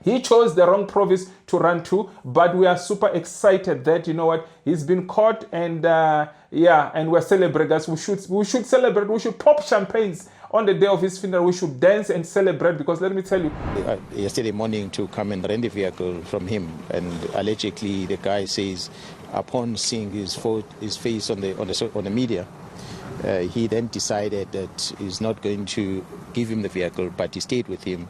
He chose the wrong province to run to, but we are super excited that, you know what, he's been caught, and and we're celebrating. We should celebrate. We should pop champagnes on the day of his funeral. We should dance and celebrate, because let me tell you. Yesterday morning to come and rent the vehicle from him, and allegedly the guy says, upon seeing his face on the media, he then decided that he's not going to give him the vehicle, but he stayed with him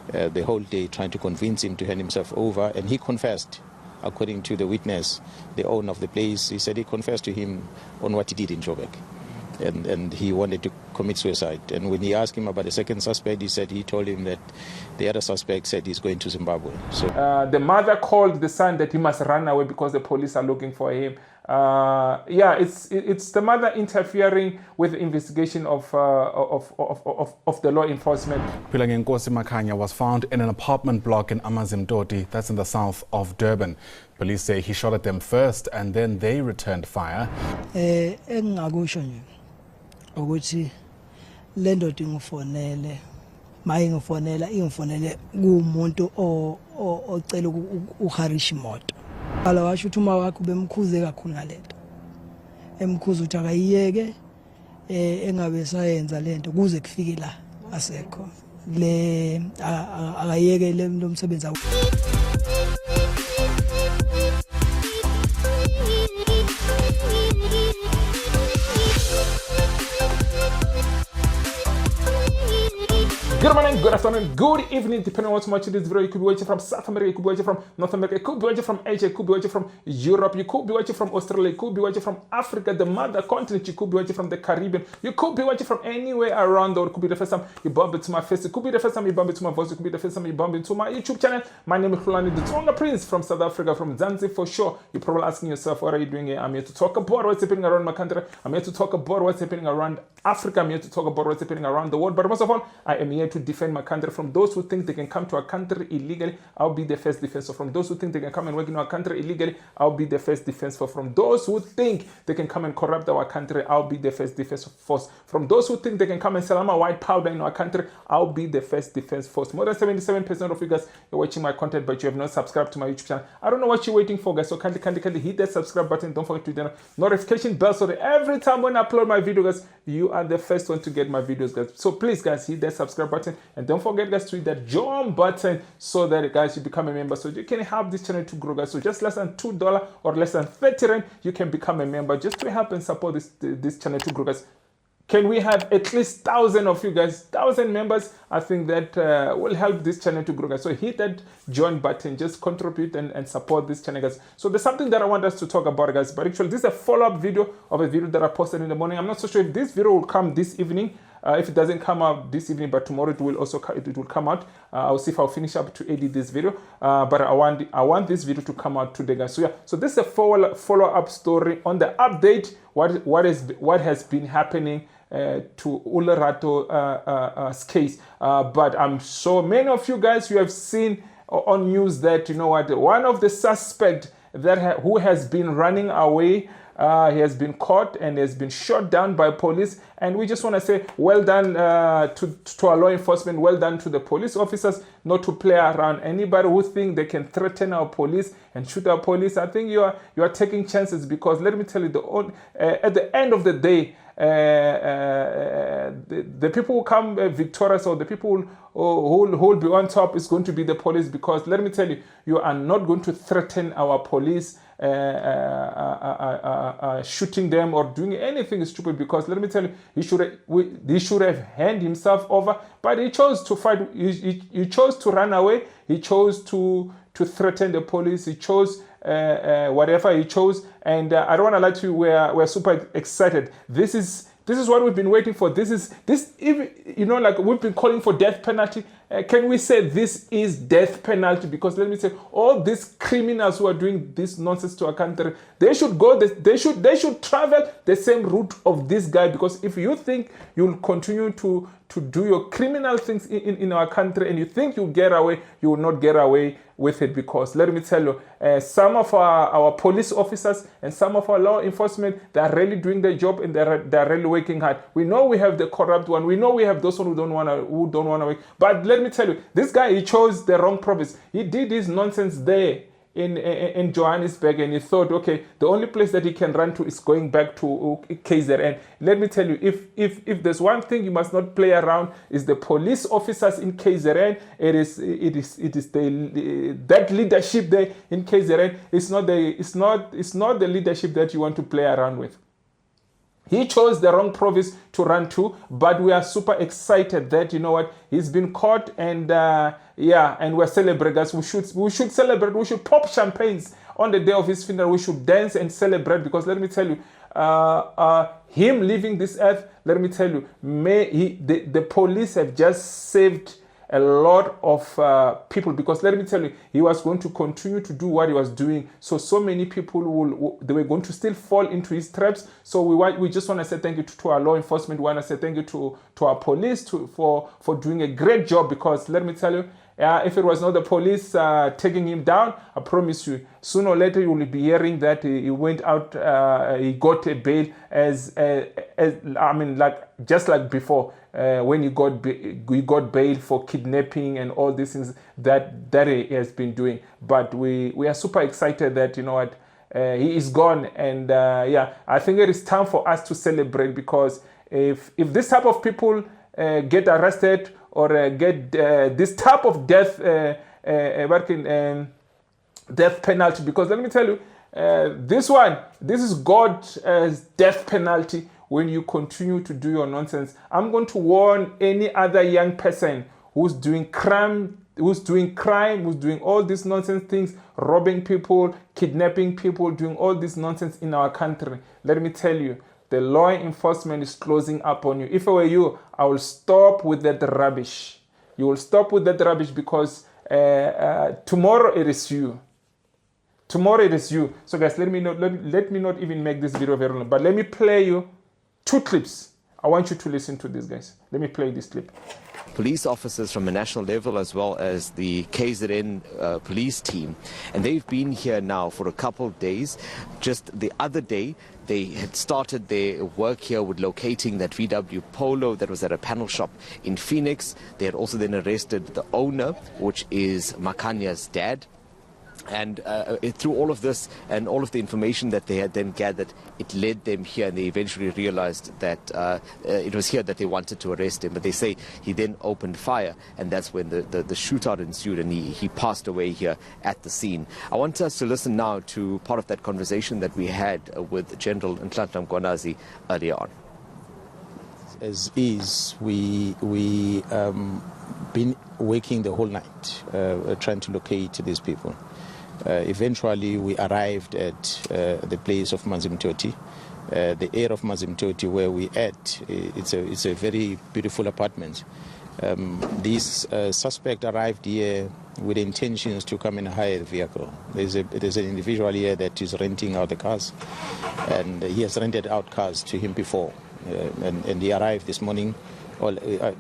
the whole day, trying to convince him to hand himself over. And he confessed, according to the witness, the owner of the place. He said he confessed to him on what he did in Joburg, and he wanted to commit suicide. And when he asked him about the second suspect, he said he told him that the other suspect said he's going to Zimbabwe. So the mother called the son that he must run away because the police are looking for him. It's the mother interfering with the investigation of the law enforcement. Nkosi Makhanya was found in an apartment block in Amazimtoti, that's in the south of Durban. Police say he shot at them first and then they returned fire. Ukuthi le ndoda ingifonele mayingifonela ingifonele kumuntu ocela uHarish imoto ala washo ukuthi uma wakho bemkhuze kakhulu ngalento emkhuza ukuthi akayiyeke engabe sayenza lento kuze kufike la asekho le akayiyeke le msebenzi. Good morning, good afternoon, good evening, depending on what you watch this video. You could be watching from South America, you could be watching from North America, you could be watching from Asia, you could be watching from Europe, you could be watching from Australia, you could be watching from Africa, the mother continent, you could be watching from the Caribbean, you could be watching from anywhere around the world. It could be the first time you bump into my face, it could be the first time you bump into my voice, it could be the first time you bump into my YouTube channel. My name is Hulani, the thiong'o Prince from South Africa, from Zanzibar for sure. You're probably asking yourself, what are you doing here? I'm here to talk about what's happening around my country. I'm here to talk about what's happening around Africa. I'm here to talk about what's happening around the world. But most of all, I am here to defend my country from those who think they can come to our country illegally. I'll be the first defense. So from those who think they can come and work in our country illegally, I'll be the first defense. From those who think they can come and corrupt our country, I'll be the first defense force. From those who think they can come and sell my white powder in our country, I'll be the first defense force. More than 77% of you guys are watching my content, but you have not subscribed to my YouTube channel. I don't know what you're waiting for, guys. So kindly hit that subscribe button. Don't forget to hit the notification bell so that every time when I upload my video, guys, you are the first one to get my videos, guys. So please, guys, hit that subscribe button, and don't forget, guys, to hit that join button so that, guys, you become a member so you can help this channel to grow, guys. So just less than $2 or less than 30 rand, you can become a member just to help and support this channel to grow, guys. Can we have at least 1,000 of you guys, 1,000 members? I think that will help this channel to grow, guys. So hit that join button, just contribute and support this channel, guys. So there's something that I want us to talk about, guys. But actually, this is a follow-up video of a video that I posted in the morning. I'm not so sure if this video will come this evening. If it doesn't come out this evening, but tomorrow it will come out. I'll see if I'll finish up to edit this video. But I want this video to come out today, guys. So yeah, so this is a follow-up story on the update. What has been happening to Olorato case. But I'm sure many of you guys, you have seen on news that, you know what, one of the suspects that who has been running away, he has been caught and has been shot down by police. And we just want to say well done to our law enforcement, well done to the police officers, not to play around. Anybody who think they can threaten our police and shoot our police, I think you are taking chances, because let me tell you, at the end of the day, the people who come victorious, or the people who will be on top, is going to be the police. Because let me tell you, you are not going to threaten our police shooting them or doing anything stupid, because let me tell you, he should have handed himself over, but he chose to fight. He chose to run away. He chose to threaten the police. He chose whatever he chose. And I don't want to lie to you, we're super excited. This is what we've been waiting for. This even, you know, like we've been calling for death penalty. Can we say this is death penalty? Because let me say, all these criminals who are doing this nonsense to our country, they should go. They should travel the same route of this guy. Because if you think you'll continue to do your criminal things in our country, and you think you'll get away, you will not get away with it. Because let me tell you, some of our police officers and some of our law enforcement, they are really doing their job, and they're really working hard. We know we have the corrupt one. We know we have those who don't want to work. But let let me tell you, this guy, he chose the wrong province. He did his nonsense there in Johannesburg, and he thought, okay, the only place that he can run to is going back to KZN. Let me tell you, if there's one thing you must not play around, is the police officers in KZN. It is that leadership there in KZN. It's not the leadership that you want to play around with. He chose the wrong province to run to, but we are super excited that, you know what, he's been caught, and and we're celebrating. We should celebrate. We should pop champagnes on the day of his funeral. We should dance and celebrate, because let me tell you, him leaving this earth, let me tell you, the police have just saved a lot of people, because let me tell you, he was going to continue to do what he was doing. So many people they were going to still fall into his traps. So we just want to say thank you to our law enforcement. We want to say thank you to our police for doing a great job, because let me tell you, if it was not the police taking him down, I promise you, sooner or later you will be hearing that he went out, he got a bail just like before, when he got bail for kidnapping and all these things that he has been doing. But we are super excited that, you know what, he is gone, and I think it is time for us to celebrate, because if this type of people get arrested or get this type of death penalty, because let me tell you, this is God's death penalty when you continue to do your nonsense. I'm going to warn any other young person who's doing crime, who's doing all these nonsense things, robbing people, kidnapping people, doing all this nonsense in our country. Let me tell you, the law enforcement is closing up on you. If I were you, I will stop with that rubbish. You will stop with that rubbish, because tomorrow it is you. Tomorrow it is you. So guys, let me not even make this video very long, but let me play you 2 clips. I want you to listen to this, guys. Let me play this clip. Police officers from a national level, as well as the KZN police team, and they've been here now for a couple of days. Just the other day, they had started their work here with locating that VW Polo that was at a panel shop in Phoenix. They had also then arrested the owner, which is Makanya's dad. And through all of this and all of the information that they had then gathered, it led them here, and they eventually realized that it was here that they wanted to arrest him. But they say he then opened fire, and that's when the shootout ensued, and he passed away here at the scene. I want us to listen now to part of that conversation that we had with General Nhlanhla Mkhwanazi earlier on. As is, we been working the whole night trying to locate these people. Eventually, we arrived at the place of Mazimtoti, the area of Mazimtoti where we at. It's a very beautiful apartment. This suspect arrived here with intentions to come and hire the vehicle. There's an individual here that is renting out the cars, and he has rented out cars to him before, and he arrived this morning.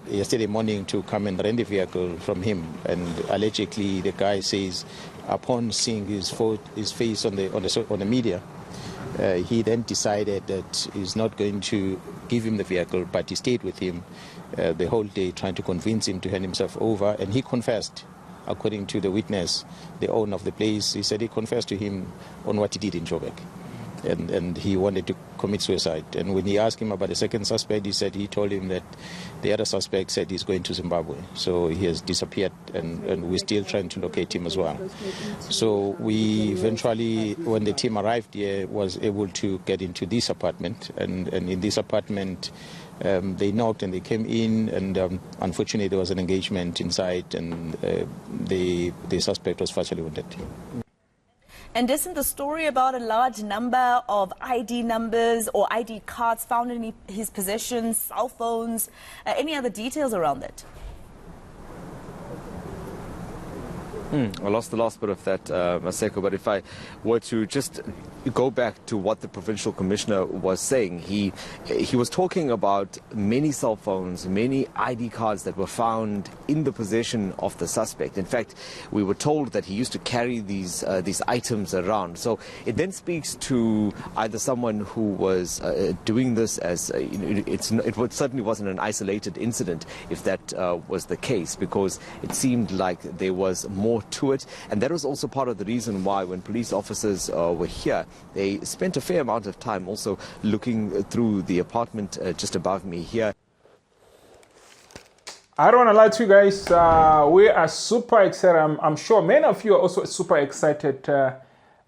Yesterday morning to come and rent the vehicle from him, and allegedly the guy says, upon seeing his face on the media, he then decided that he's not going to give him the vehicle, but he stayed with him the whole day, trying to convince him to hand himself over, and he confessed. According to the witness, the owner of the place, he said he confessed to him on what he did in Joburg. And he wanted to commit suicide. And when he asked him about the second suspect, he told him that the other suspect said he's going to Zimbabwe. So he has disappeared, and we're still trying to locate him as well. So we eventually, when the team arrived here, was able to get into this apartment. And in this apartment, they knocked and they came in, and unfortunately there was an engagement inside, and the suspect was fatally wounded. And isn't the story about a large number of ID numbers or ID cards found in his possession, cell phones, any other details around it? I lost the last bit of that, Maseko, but if I were to just go back to what the provincial commissioner was saying. He was talking about many cell phones, many ID cards that were found in the possession of the suspect. In fact, we were told that he used to carry these items around. So it then speaks to either someone who was doing this as it certainly wasn't an isolated incident if that was the case, because it seemed like there was more to it. And that was also part of the reason why when police officers were here, they spent a fair amount of time also looking through the apartment just above me here. I don't want to lie to you guys. We are super excited. I'm sure many of you are also super excited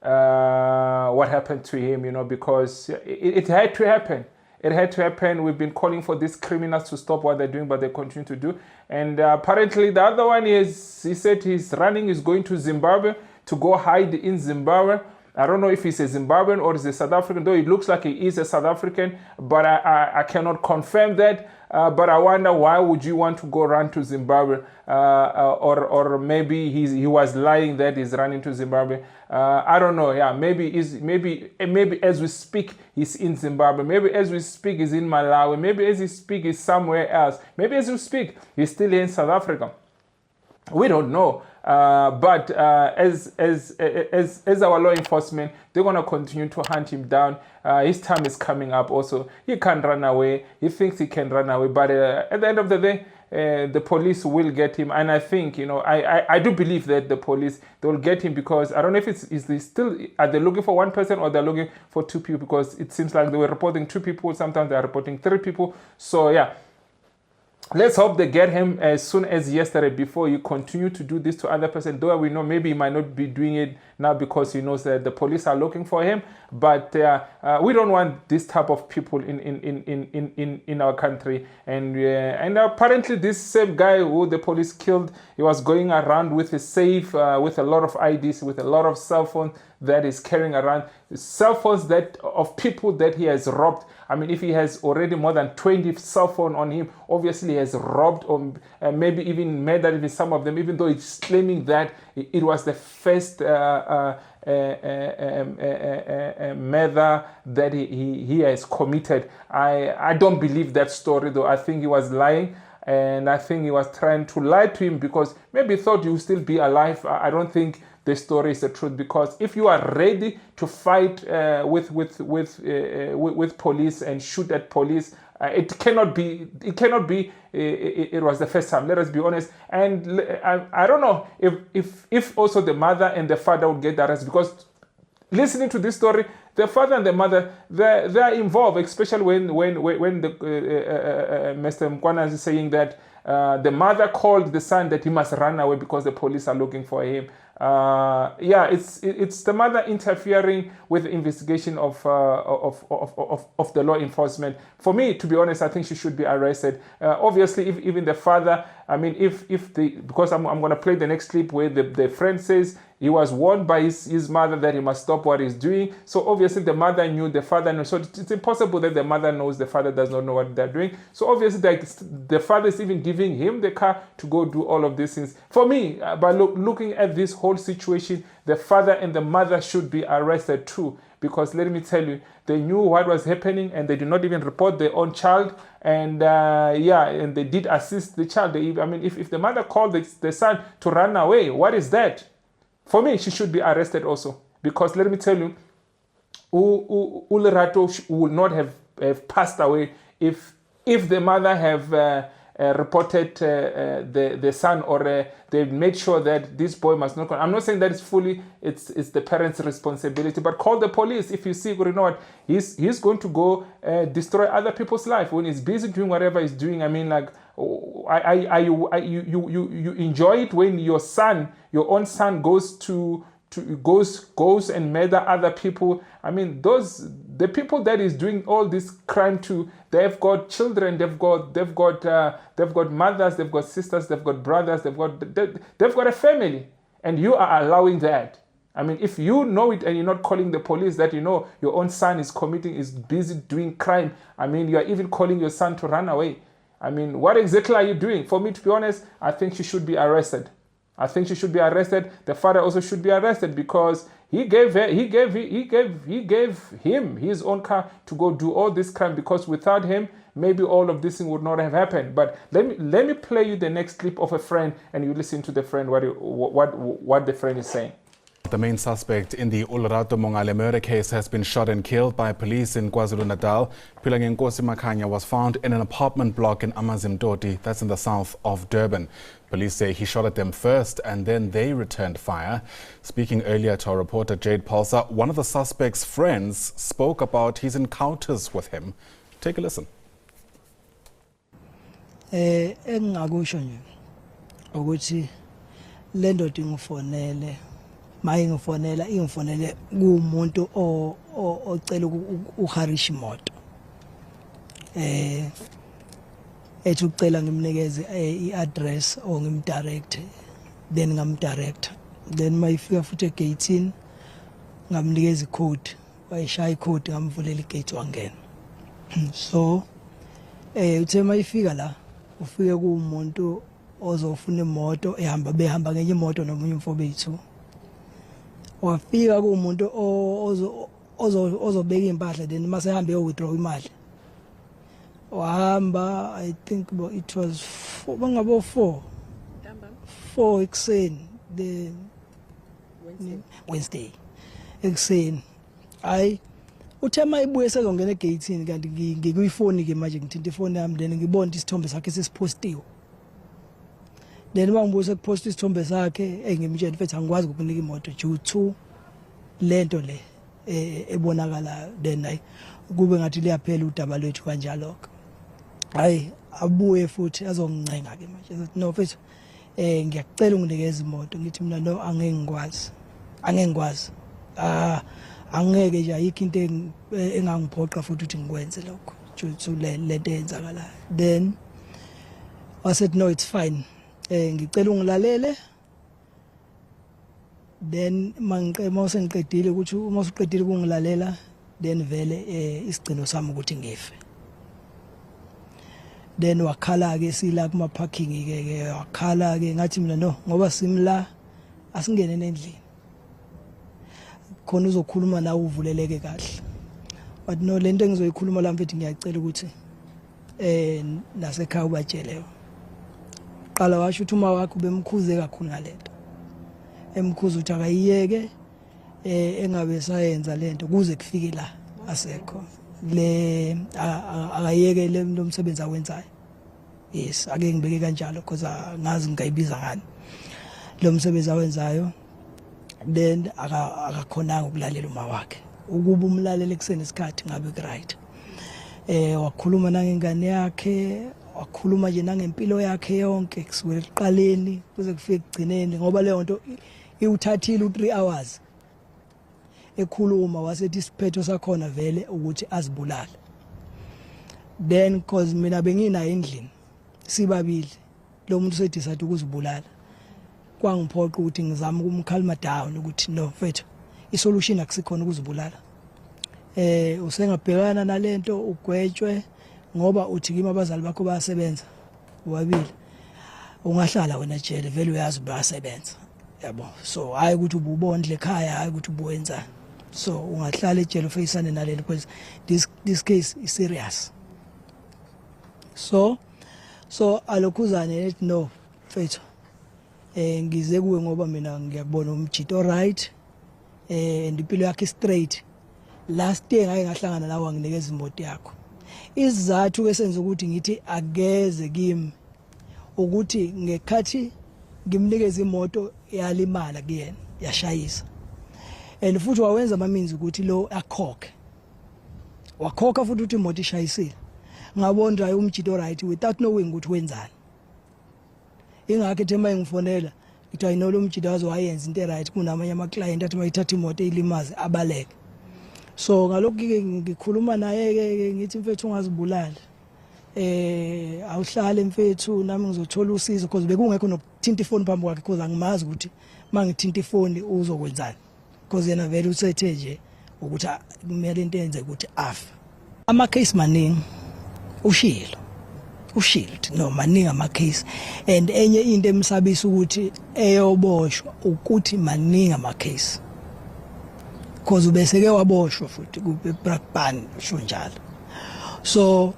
what happened to him, you know, because it had to happen. It had to happen. We've been calling for these criminals to stop what they're doing, but they continue to do. And apparently the other one is, he said he's going to Zimbabwe to go hide in Zimbabwe. I don't know if he's a Zimbabwean or is a South African, though it looks like he is a South African, but I cannot confirm that. But I wonder, why would you want to go run to Zimbabwe? Or maybe he was lying that he's running to Zimbabwe. I don't know. Yeah, maybe as we speak he's in Zimbabwe. Maybe as we speak he's in Malawi. Maybe as we speak he's somewhere else. Maybe as we speak he's still in South Africa. We don't know. But as our law enforcement, they're going to continue to hunt him down. His time is coming up also. He can't run away. He thinks he can run away. But at the end of the day, the police will get him. And I think, you know, I do believe that the police, they will get him, because I don't know if is they still, are they looking for one person or they're looking for two people, because it seems like they were reporting 2 people. Sometimes they're reporting 3 people. So, yeah. Let's hope they get him as soon as yesterday, before you continue to do this to other person. Though we know maybe he might not be doing it now because he knows that the police are looking for him. But we don't want this type of people in our country. And apparently this same guy who the police killed, he was going around with a safe, with a lot of IDs, with a lot of cell phones that is carrying around, cell phones that of people that he has robbed. I mean, if he has already more than 20 cell phones on him, obviously he has robbed or maybe even murdered some of them, even though it's claiming that it was the first murder that he has committed. I don't believe that story, though. I think he was lying. And I think he was trying to lie to him because maybe he thought he would still be alive. I don't think the story is the truth, because if you are ready to fight with police and shoot at police, it cannot be. It was the first time. Let us be honest. And I don't know if also the mother and the father would get arrested, because listening to this story, the father and the mother, they are involved, especially when the Mr. Mkwana is saying that the mother called the son that he must run away because the police are looking for him. It's the mother interfering with the investigation of the law enforcement. For me, to be honest, I think she should be arrested. Obviously, if even the father, I mean, because I'm going to play the next clip where the friend says he was warned by his mother that he must stop what he's doing. So obviously the mother knew, the father knew. So it's impossible that the mother knows, the father does not know what they're doing. So obviously the father is even giving him the car to go do all of these things. For me, by looking at this whole situation, the father and the mother should be arrested too. Because let me tell you, they knew what was happening and they did not even report their own child. And and they did assist the child. If the mother called the son to run away, what is that? For me, she should be arrested also. Because let me tell you, Olorato would not have passed away if the mother have reported the son, or they made sure that this boy must not come. I'm not saying that it's the parents' responsibility, but call the police if you see, you know what, he's going to go destroy other people's life when he's busy doing whatever he's doing. I mean, like, you enjoy it when your own son goes and murder other people. I mean, the people that is doing all this crime to, they've got children, they've got mothers, they've got sisters, they've got brothers, they've got a family, and you are allowing that. I mean, if you know it and you're not calling the police that you know your own son is busy doing crime, I mean, you are even calling your son to run away. I mean, what exactly are you doing? For me, to be honest, I think she should be arrested. The father also should be arrested, because He gave him his own car to go do all this crime, because without him, maybe all of this thing would not have happened. But let me play you the next clip of a friend, and you listen to the friend what the friend is saying. The main suspect in the Olorato Mongale murder case has been shot and killed by police in KwaZulu-Natal. Nkosi Makhanya was found in an apartment block in Amazimtoti, that's in the south of Durban. Police say he shot at them first and then they returned fire. Speaking earlier to our reporter Jade Pulsar, one of the suspect's friends spoke about his encounters with him. Take a listen. Engakusho nje ukuthi le ndoda ingifonele maye ingifonele kumuntu ocela uHarish imoto ethi ucela ngimnikeze iaddress or ngimdirect, then ngamdirect, then mayifika futhi egate ngamnikeza icode, wayishaya icode ngamvulela igate wangena. So uthe mayifika la ufike kuumuntu ozofuna imoto behamba ngenye imoto nomunye umfowethu. Wafika kuumuntu ozobeka impahla, then mase hambe withdraw imali. Wahamba, I think it was 4 ekseni the Wednesday ekseni. Hayi uthe mayibuye sezongena egate kanti ngikuyifoni ke manje ngithinta ifoni yami, then ngibona isithombe sakhe sesiphostiwe. Then bangibuye sekuposta isithombe sakhe engimtshela mfethu angikwazi ukukunika imoto due to lento le ebonakala. Then hayi kube ngathi liyaphela udaba lwethu kanjalo. Hayi abuye futhi azongincenga ke manje ethi no mfethu ngiyacela unginikeze imoto. Ngithi mina no angeke ngikwazi angeke nje ayikho into engangiphoqa futhi ukuthi ngikwenze lokho to lento eyenzakalayo. Then I said no, it's fine, ngicela ungilalele. Then mase ngiqedile ukuthi uma usuqedile ukungilalela, then vele isigcino sami ukuthi ngife. Then wakhala ke sila kuma parking ke wakhala ke ngathi mina no, ngoba simla asingene endlini khona uzokhuluma nawe uvuleleke kahle. But no, lento engizoyikhuluma la mfethu ngiyacela ukuthi nasekhaya ubatsheleyo. Qala washo ukuthi uma wakho bemkhuze kakhulu ngalento, emkhuza ukuthi akayiyeke engabe sayenza lento kuze kufike la asekho le akayeke le msebenzi awenzayo. Yes, ake ngibeke kanjalo because ngazi ngayibiza ngani lo msebenzi awenzayo. Then akakhona ukulalela uma wakhe, ukuba umlalele kuseni isikhathi ngabe ku right. Wakhuluma nangengane yakhe, wakhuluma nje nangempilo yakhe yonke kusukela eqaleni kuze kufike ekugcineni, ngoba leyo nto iwuthathile u3 hours ekhuluma. Wasethi isiphetho sakhona vele ukuthi azibulale. Then because mina benginayo endlini sibabili, lo muntu sedecide ukuzibulala, kwangiphoqa ukuthi ngizame ukumkhalima down ukuthi no mfethu isolution akusikhona ukuzibulala. Usengabhekana nalento ugwetshwe ngoba uthi kimi abazali bakho bayasebenza ubabili, ungahlala wena jele vele uyazi bayasebenza, yabo. So hayi ukuthi ububondle ekhaya, hayi ukuthi ubuwenza. So ungahlala ejele ufeyisane nalento because this case is serious. So alokhuzane ethi no mfethu ngize kuwe ngoba mina ngiyabona umjito alright and impilo yakhe straight. Last year ngake ngahlangana nawe wanginikeza imoto yakho. Isizathu ke senza ukuthi ngithi ageze kimi ukuthi ngekhathi ngimnikeza imoto yalimala kuyena yashayisa, and futhi wawenza amaminzi ukuthi lo akhokhe. Wakhokha futhi ukuthi imoto ishayisile. Ngabona nje umjito right without knowing ukuthi wenzani. Ingakho ethe mayengifonela ngithi ayino lo mjito wayenza into right kunamanye ama client athi mayithatha imoto ilimaze abaleke. So ngalokho ke ngikhuluma naye ke ngithi mfethu ungazibulali, awuhlale mfethu nami ngizothola usizo because bekungekho nokuthinta ifoni phambi kwakhe because angimazi ukuthi mangithinta ifoni uzokwenzani, because yena vele usethe nje ukuthi kumele into yenze ukuthi afa. Ama case maningi ushilo no maningi ama case, and enye into emsabisa ukuthi eyoboshwa ukuthi maningi ama case. because ubeseke waboshwa futhi kuBrakpan sho njalo. So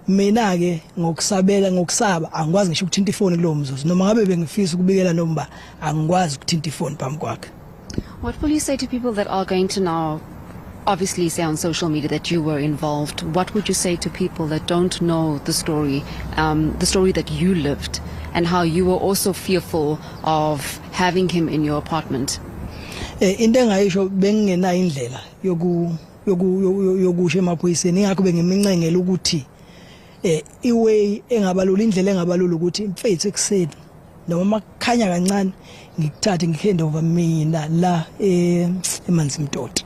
mina ke ngokusaba angikwazi ngisho ukuthinta ifoni kulo mzuzu noma ngabe bengifisa ukubikela nomba angikwazi ukuthinta ifoni phambi kwakhe. What will you say to people that are going to now obviously say on social media that you were involved? What would you say to people that don't know the story that you lived and how you were also fearful of having him in your apartment? Into engayisho bengingenayo indlela yokusho emaphoyiseni ingakho bengimincengela ukuthi iway engabalula indlela engabalula ukuthi mfethu ekuseni noma makukhanya kancane ngikuthathe ngikhende over mina la eManzimtoti.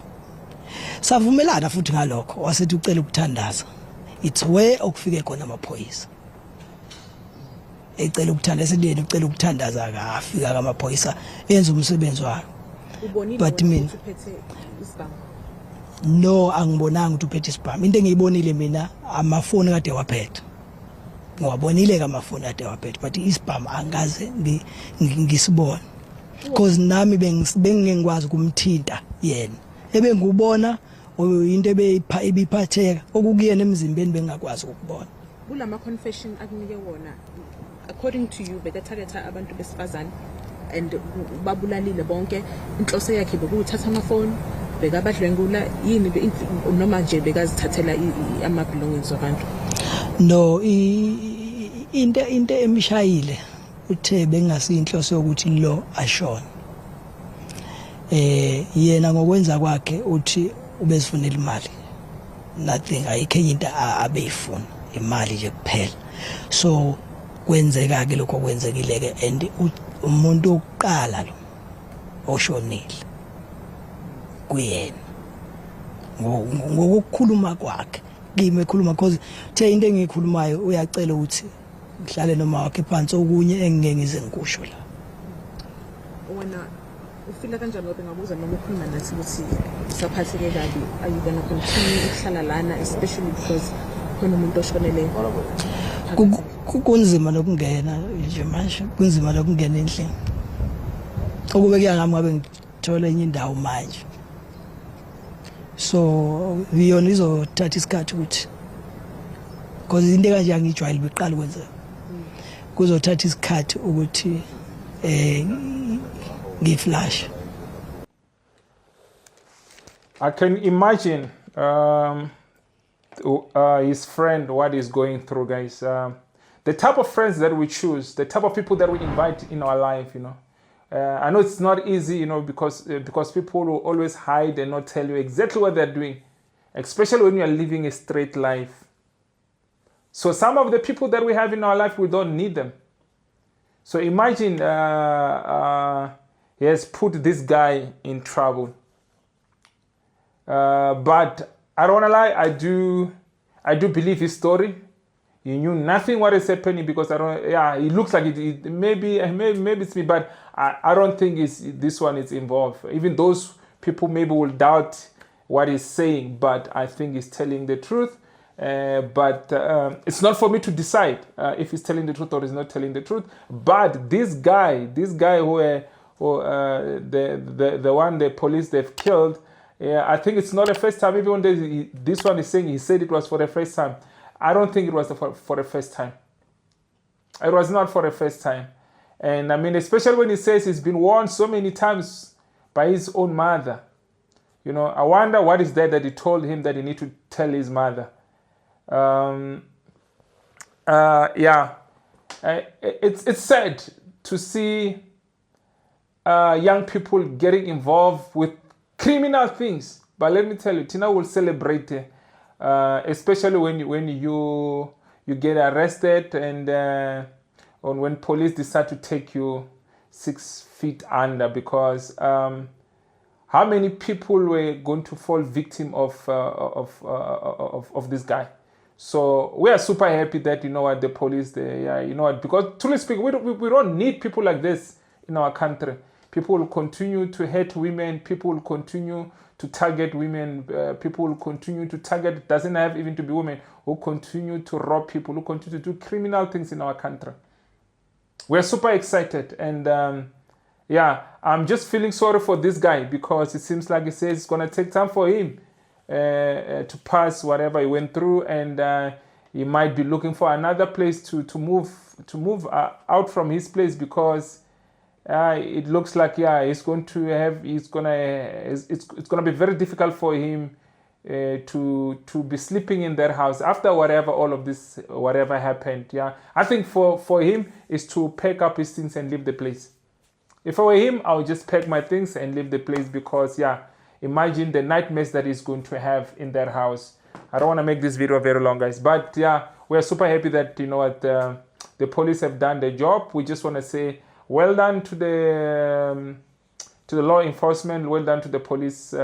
Savumelana futhi ngalokho wasethi ucela ukuthandaza. It's where okufike khona amaphoyisa. Ecela ukuthandaza esindeni ucela ukuthandaza akafika kamaphoyisa enza umsebenzi wakhe. But mina no angibonanga ukuthi uphethe isibhamu. Into engiyibonile mina amafoni kade waphethe. Ngiwabonile kamafoni kade waphethe but isibhamu angaze ngisibone. Because nami bengingekwazi ukumthinta yena. Ebengubona into ebiphatheka okukuyena emzimbeni bengakwazi ukubona. Kulama confession akunike wona according to you bekatargetha abantu besifazane and babulalile bonke inhloso yakhe bekuthatha amafoni bekabadlwengula yini noma nje bekazithathela ama belongings wabantu. No into emishayile uthe bengasi inhloso yokuthi lo ashona. Yena ngokwenza kwakhe uthi ubezifunela imali. Nothing ayikho into abeyifuna imali nje kuphela. So kwenzeka ke lokho kwenzekile ke and umuntu oqala lo oshonile kuyena ngokukhuluma kwakhe kimi ekhuluma because the into engikhulumayo uyacela ukuthi ngihlale noma wakhe phansi okunye engeke ngize ngikusho la. Wena ufila kanjani ngoba ngabuza noma ukhuluma nathi ukuthi usaphatheke kabi are you gonna continue ukuhlala lana especially because khona umuntu oshonele? Kunzima lokungena nje manje kunzima lokungena endlini. Okubeka ngami ngabe ngithola enye indawo manje. So beyond izothatha isikhathi ukuthi because into kanje angijwayele beqala kwenzeka. Kuzothatha isikhathi ukuthi ngiflash. I can imagine his friend what he's going through, guys. The type of friends that we choose, the type of people that we invite in our life, you know. I know it's not easy, you know, because people will always hide and not tell you exactly what they're doing, especially when you are living a straight life. So some of the people that we have in our life, we don't need them. So imagine he has put this guy in trouble. But I don't wanna lie, I do believe his story. He knew nothing what is happening because it looks like it maybe it's me, but I don't think this one is involved. Even those people maybe will doubt what he's saying, but I think he's telling the truth. But it's not for me to decide if he's telling the truth or he's not telling the truth. But this guy the one the police they've killed, I think it's not the first time. Even when this one is saying he said it was for the first time. I don't think it was for the first time. It was not for the first time. And I mean, especially when he says he's been warned so many times by his own mother. You know, I wonder what is that he told him that he need to tell his mother. It's sad to see young people getting involved with criminal things. But let me tell you, Tina will celebrate especially when you get arrested and when police decide to take you 6 feet under, because how many people were going to fall victim of this guy? So we are super happy that the police because truly speaking, we don't need people like this in our country. People will continue to hate women. People will continue to target women. People will continue to target, it doesn't have even to be women, who continue to rob people, who continue to do criminal things in our country. We're super excited, and yeah, I'm just feeling sorry for this guy, because it seems like he says it's gonna take time for him to pass whatever he went through, and he might be looking for another place to move out from his place, because it looks like it's gonna be very difficult for him to be sleeping in their house after whatever happened. I think for him is to pack up his things and leave the place. If I were him, I would just pack my things and leave the place, because imagine the nightmares that he's going to have in their house. I don't want to make this video very long, guys, but we're super happy that the police have done their job. We just want to say well done to the law enforcement, well done to the police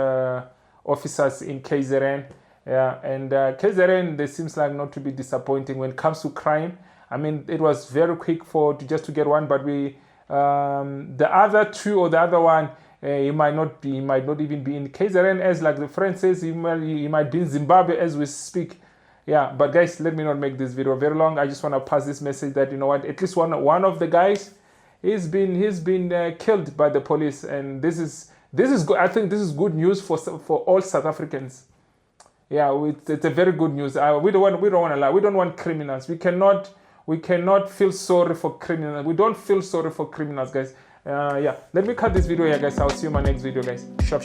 officers in KZN. And KZN, they seems like not to be disappointing when it comes to crime. I mean, it was very quick just to get one, but the other two, or the other one, he might not even be in KZN, as like the friend says, he might be in Zimbabwe as we speak. But guys, let me not make this video very long. I just want to pass this message that, at least one of the guys, he's been killed by the police, and this is good. I think this is good news for all South Africans. It's a very good news. We don't want to lie. We don't want criminals. We cannot feel sorry for criminals. We don't feel sorry for criminals, guys. Let me cut this video here, guys. I'll see you in my next video, guys. Sharp.